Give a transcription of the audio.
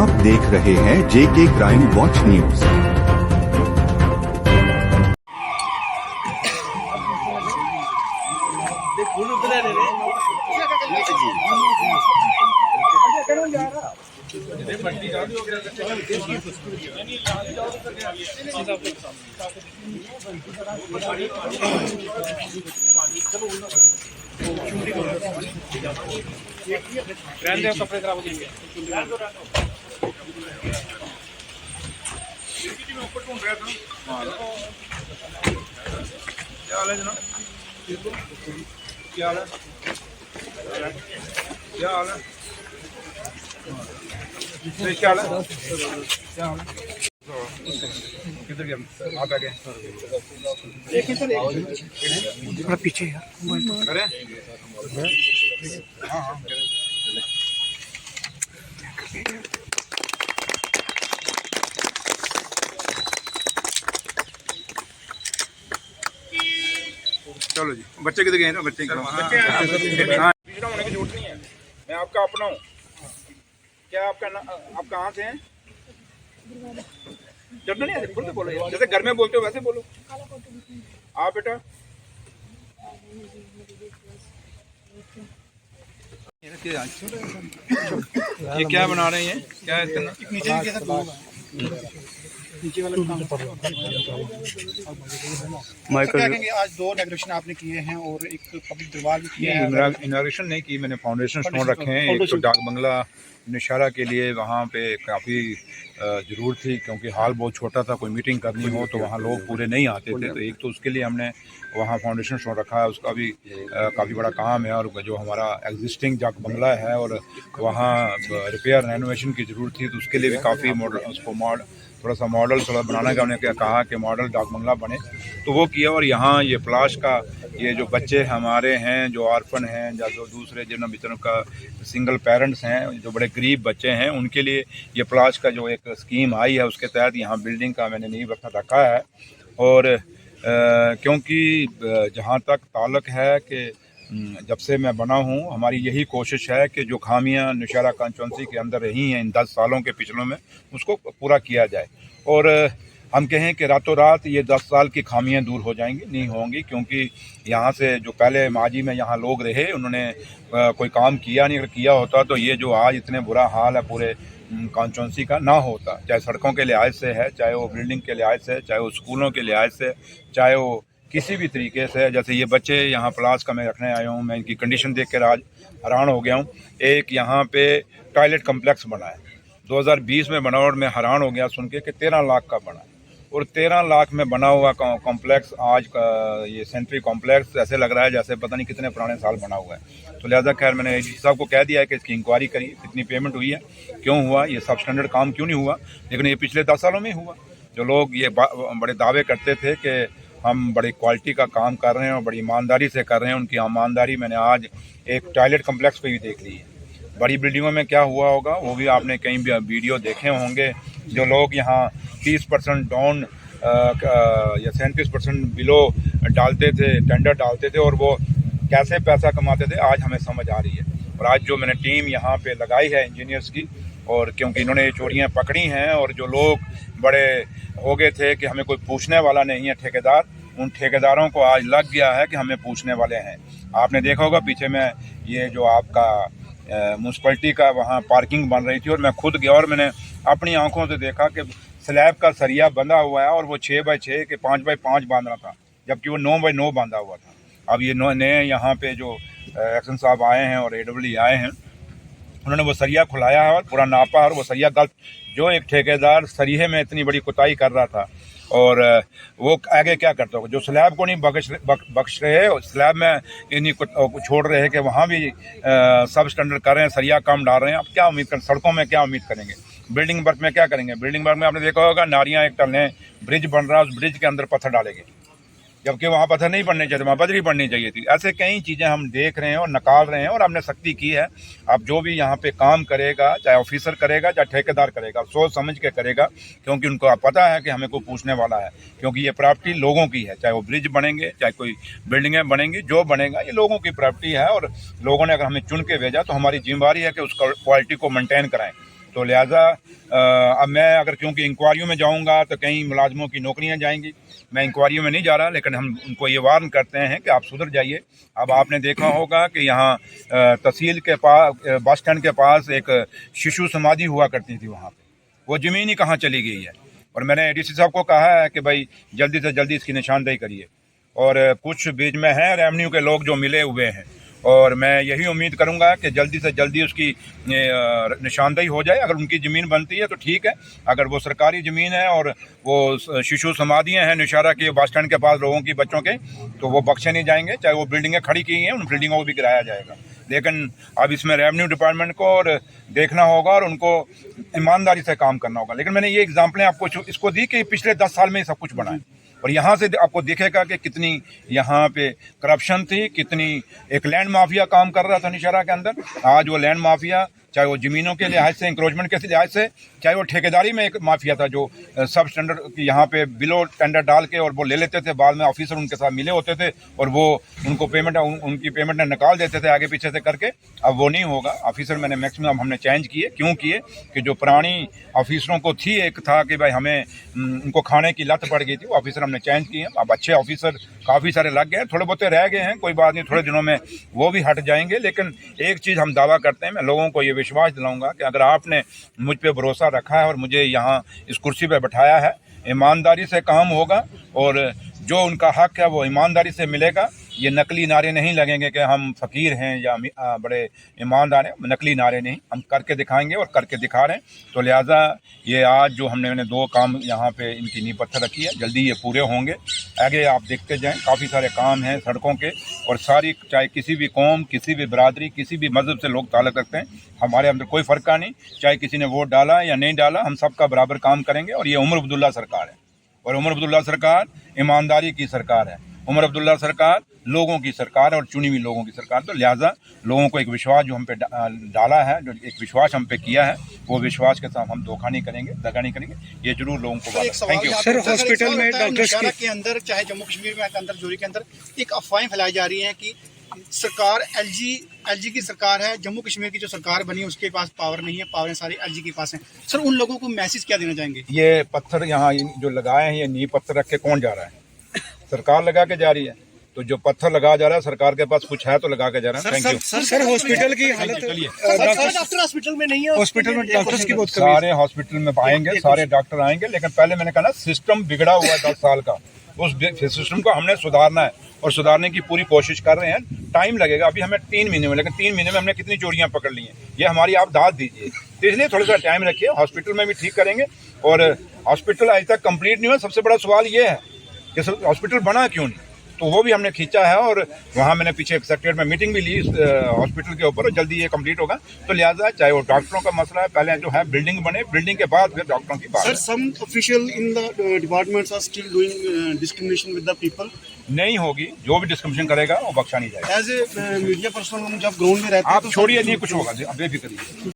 आप देख रहे हैं जेके क्राइम वॉच न्यूज। कपड़े खराब हो जाएंगे। क्या हाल है जनाब? क्या हाल है? क्या हाल है? क्या हाल है? क्या हाल है? किधर गया? आप आ गए? थोड़ा पीछे यार। अरे हाँ हाँ चलो जी। बच्चे किधर गए हैं? बच्चे पिछड़ा होने की जरूरत नहीं है। मैं आपका अपना हूँ। क्या आपका आप कहाँ से हैं? डरना नहीं है, बोलते बोलो, जैसे घर में बोलते हो वैसे बोलो। आप बेटा ये क्या बना रहे हैं? क्या है इसका? नीचे वाला कहेंगे आज 2 डेकोरेशन आपने किए हैं और एक पब्लिक दरबार भी किया है। इनॉग्रेशन नहीं की मैंने, फाउंडेशन स्टोन रखे हैं। एक तो डाक बंगला निशारा के लिए वहाँ पे काफ़ी ज़रूरत थी, क्योंकि हाल बहुत छोटा था, कोई मीटिंग करनी हो तो वहाँ लोग पूरे नहीं आते थे। तो एक तो उसके लिए हमने वहाँ फाउंडेशन स्टोन रखा है, उसका भी काफ़ी बड़ा काम है। और जो हमारा एग्जिस्टिंग डाक बंगला है और वहाँ रिपेयर रेनोवेशन की ज़रूरत थी, तो उसके लिए भी काफ़ी मॉडल, उसको थोड़ा सा मॉडल बनाने का हमने क्या कहा कि मॉडल डाक बंगला बने, तो वो किया। और यहाँ ये प्लाश का ये जो बच्चे हमारे हैं जो ऑर्फन हैं या जो दूसरे जिन बिचरों का सिंगल पेरेंट्स हैं, जो बड़े गरीब बच्चे हैं, उनके लिए ये प्लाश का जो एक स्कीम आई है उसके तहत यहाँ बिल्डिंग का मैंने नींव रखा है। और क्योंकि जहाँ तक ताल्लुक है कि जब से मैं बना हूँ, हमारी यही कोशिश है कि जो खामियां नौशहरा कॉन्स्टिट्यूंसी के अंदर रही हैं इन 10 सालों के पिछलों में, उसको पूरा किया जाए। और हम कहें कि रातों रात ये 10 साल की खामियां दूर हो जाएंगी, नहीं होंगी, क्योंकि यहाँ से जो पहले माजी में यहाँ लोग रहे उन्होंने कोई काम किया नहीं। अगर किया होता तो ये जो आज इतने बुरा हाल है पूरे कॉन्स्टिट्यूंसी का ना होता। चाहे सड़कों के लिहाज से है, चाहे वो बिल्डिंग के लिहाज से, चाहे वो स्कूलों के लिहाज से, चाहे वो किसी भी तरीके से। जैसे ये बच्चे यहाँ प्लास का मैं रखने आया हूँ, मैं इनकी कंडीशन देख कर आज हैरान हो गया हूँ। एक यहाँ पे टॉयलेट कम्प्लेक्स बना है, 2020 में बना, और मैं हैरान हो गया सुन के कि 13 लाख का बना है। और 13 लाख में बना हुआ कॉम्प्लेक्स आज का ये सेंट्री कॉम्प्लेक्स ऐसे लग रहा है जैसे पता नहीं कितने पुराने साल बना हुआ है। तो लिहाजा खैर मैंने एडीसी साहब को कह दिया है कि इसकी इंक्वायरी करिए, कितनी पेमेंट हुई है, क्यों हुआ, ये सब स्टैंडर्ड काम क्यों नहीं हुआ। लेकिन ये पिछले 10 सालों में हुआ। जो लोग ये बड़े दावे करते थे कि हम बड़ी क्वालिटी का काम कर रहे हैं और बड़ी ईमानदारी से कर रहे हैं, उनकी ईमानदारी मैंने आज एक टॉयलेट कम्प्लेक्स पे भी देख ली है। बड़ी बिल्डिंगों में क्या हुआ होगा वो भी आपने कहीं भी वीडियो देखे होंगे। जो लोग यहाँ 30% डाउन या 37% बिलो डालते थे, टेंडर डालते थे, और वो कैसे पैसा कमाते थे, आज हमें समझ आ रही है। और आज जो मैंने टीम यहाँ पे लगाई है इंजीनियर्स की, और क्योंकि इन्होंने ये चोरियाँ पकड़ी हैं और जो लोग बड़े हो गए थे कि हमें कोई पूछने वाला नहीं है ठेकेदार, उन ठेकेदारों को आज लग गया है कि हमें पूछने वाले हैं। आपने देखा होगा पीछे में ये जो आपका म्यूनसिपलिटी का वहाँ पार्किंग बन रही थी, और मैं खुद गया और मैंने अपनी आंखों से देखा कि स्लैब का सरिया बंधा हुआ है और वो 6x6 के 5x5 बांधना था, जबकि वो 9x9 बांधा हुआ था। अब ये नए यहाँ पे जो एक्शन साहब आए हैं और AWE आए हैं, उन्होंने वो सरिया खुलाया है और पूरा नापा, और वो सरिया गलत, जो एक ठेकेदार सरिये में इतनी बड़ी कुताही कर रहा था, और वो आगे क्या करता होगा, जो स्लैब को नहीं बख्श रहे, स्लैब में इन्हीं को छोड़ रहे हैं कि वहाँ भी सब स्टैंडर्ड कर रहे हैं, सरिया कम डाल रहे हैं। अब क्या उम्मीद करें, सड़कों में क्या उम्मीद करेंगे, बिल्डिंग वर्क में क्या करेंगे। बिल्डिंग वर्क में आपने देखा होगा नारियाँ एक टल हैं, ब्रिज बन रहा है, उस ब्रिज के अंदर पत्थर डालेंगे, जबकि वहाँ पत्थर नहीं पड़ने चाहिए, वहाँ बजरी पड़नी चाहिए थी। ऐसे कई चीज़ें हम देख रहे हैं और निकाल रहे हैं, और हमने सख्ती की है। अब जो भी यहाँ पे काम करेगा, चाहे ऑफिसर करेगा चाहे ठेकेदार करेगा, सोच समझ के करेगा, क्योंकि उनको पता है कि हमें कोई पूछने वाला है। क्योंकि ये प्रॉपर्टी लोगों की है, चाहे वो ब्रिज बनेंगे, चाहे कोई बिल्डिंगें बनेंगी, जो बनेगा ये लोगों की प्रॉपर्टी है। और लोगों ने अगर हमें चुन के भेजा तो हमारी जिम्मेदारी है कि उस क्वालिटी को मेनटेन कराएं। तो लिहाजा अब मैं अगर क्योंकि इंक्वायरियों में जाऊंगा तो कई मुलाजमों की नौकरियां जाएंगी। मैं इंक्वायरियों में नहीं जा रहा, लेकिन हम उनको ये वार्न करते हैं कि आप सुधर जाइए। अब आपने देखा होगा कि यहाँ तहसील के पास, बस स्टैंड के पास एक शिशु समाधि हुआ करती थी, वहाँ पे वो ज़मीन ही कहाँ चली गई है। और मैंने एडीसी साहब को कहा है कि भाई जल्दी से जल्दी इसकी निशानदेही करिए। और कुछ बीच में हैं रेवेन्यू के लोग जो मिले हुए हैं, और मैं यही उम्मीद करूंगा कि जल्दी से जल्दी उसकी निशानदेही हो जाए। अगर उनकी ज़मीन बनती है तो ठीक है, अगर वो सरकारी ज़मीन है और वो शिशु समाधियाँ हैं निशारा के बस स्टैंड के पास लोगों की, बच्चों के, तो वो बख्शे नहीं जाएंगे। चाहे वो बिल्डिंगें खड़ी की हैं, उन बिल्डिंगों को भी गिराया जाएगा। लेकिन अब इसमें रेवेन्यू डिपार्टमेंट को और देखना होगा और उनको ईमानदारी से काम करना होगा। लेकिन मैंने ये एग्जाम्पलें आपको इसको दी कि पिछले 10 साल में ही सब कुछ बना है, और यहाँ से आपको दिखेगा कि कितनी यहाँ पे करप्शन थी, कितनी एक लैंड माफिया काम कर रहा था निशारा के अंदर। आज वो लैंड माफिया, चाहे वो ज़मीनों के लिहाज से, इंक्रोचमेंट के लिहाज से, चाहे वो ठेकेदारी में एक माफिया था जो सब स्टैंडर्ड यहाँ पे बिलो टेंडर डाल के और वो ले लेते थे। बाद में ऑफिसर उनके साथ मिले होते थे और वो उनको पेमेंट उनकी पेमेंट निकाल देते थे आगे पीछे से करके। अब वो नहीं होगा। ऑफिसर मैंने मैक्सिमम हमने चेंज किए। क्यों किए कि जो पुरानी ऑफिसरों को थी, एक था कि भाई हमें उनको खाने की लत पड़ गई थी, वो ऑफिसर हमने चेंज किए। अब अच्छे ऑफिसर काफ़ी सारे लग गए हैं, थोड़े बहुत रह गए हैं, कोई बात नहीं, थोड़े दिनों में वो भी हट जाएंगे। लेकिन एक चीज़ हम दावा करते हैं, मैं लोगों को ये विश्वास दिलाऊंगा कि अगर आपने मुझ पे भरोसा रखा है और मुझे यहाँ इस कुर्सी पे बैठाया है, ईमानदारी से काम होगा और जो उनका हक है वो ईमानदारी से मिलेगा। ये नकली नारे नहीं लगेंगे कि हम फ़कीर हैं या बड़े ईमानदार हैं, नकली नारे नहीं, हम करके दिखाएंगे और करके दिखा रहे हैं। तो लिहाजा ये आज जो हमने 2 काम यहाँ पे इनकी नींव पत्थर रखी है, जल्दी ये पूरे होंगे। आगे आप देखते जाएं, काफ़ी सारे काम हैं सड़कों के, और सारी, चाहे किसी भी कौम, किसी भी बरादरी, किसी भी मज़हब से लोग ताल्लुक़ रखते हैं, हमारे अंदर कोई फ़र्क नहीं। चाहे किसी ने वोट डाला या नहीं डाला, हम सबका बराबर काम करेंगे। और ये उमर अब्दुल्ला सरकार है, और उमर अब्दुल्ला सरकार ईमानदारी की सरकार है। उमर अब्दुल्ला सरकार लोगों की सरकार और चुनी हुई लोगों की सरकार। तो लिहाजा लोगों को एक विश्वास जो हम पे डाला है, जो एक विश्वास हम पे किया है, वो विश्वास के साथ हम धोखा नहीं करेंगे, दगा नहीं करेंगे। ये जरूर लोगों को थैंक यू। सर, हॉस्पिटल में डॉक्टर्स के अंदर, चाहे जम्मू कश्मीर में अंदर, जोरी के अंदर एक अफवाहें फैलाई जा रही हैं कि सरकार एलजी की सरकार है, जम्मू कश्मीर की जो सरकार बनी है उसके पास पावर नहीं है, पावर सारी एलजी के पास है। सर, उन लोगों को मैसेज क्या देना चाहेंगे? ये पत्थर यहाँ जो लगाए हैं, ये नींव पत्थर रख के कौन जा रहा है? सरकार लगा के जा रही है। तो जो पत्थर लगा जा रहा है, सरकार के पास कुछ है तो लगा के जा रहा है। Thank you. सर, हॉस्पिटल की हालत, चलिए, डॉक्टर हॉस्पिटल में नहीं है, हॉस्पिटल में डॉक्टर्स की बहुत कमी है। सारे हॉस्पिटल में आएंगे, सारे डॉक्टर आएंगे, लेकिन पहले मैंने कहा ना, सिस्टम बिगड़ा हुआ है 10 साल का। उस सिस्टम को हमने सुधारना है और सुधारने की पूरी कोशिश कर रहे हैं। टाइम लगेगा, अभी हमें 3 महीने में, लेकिन 3 महीने में हमने कितनी चोरियां पकड़ ली हैं, ये हमारी आप दाद दीजिए। तो इसलिए थोड़ा सा टाइम रखिए, हॉस्पिटल में भी ठीक करेंगे। और हॉस्पिटल अभी तक कंप्लीट नहीं हुआ। सबसे बड़ा सवाल ये है कि हॉस्पिटल बना क्यों नहीं, तो वो भी हमने खींचा है। और वहाँ मैंने पीछे सेक्रेटरीट में मीटिंग भी ली हॉस्पिटल के ऊपर, और जल्दी ये कंप्लीट होगा। तो लिहाजा चाहे वो डॉक्टरों का मसला है, पहले जो है बिल्डिंग बने, बिल्डिंग के बाद फिर डॉक्टरों की बात। Sir, some official in the departments are still doing discrimination with the people. नहीं होगी, जो भी डिस्क्रिमिनेशन करेगा वो बख्शा नहीं जाएगा। एज ए मीडिया पर्सन हम जब ग्राउंड में रहते हैं, आप छोड़िए, नहीं कुछ होगा, अब बेफिक्र रहिए।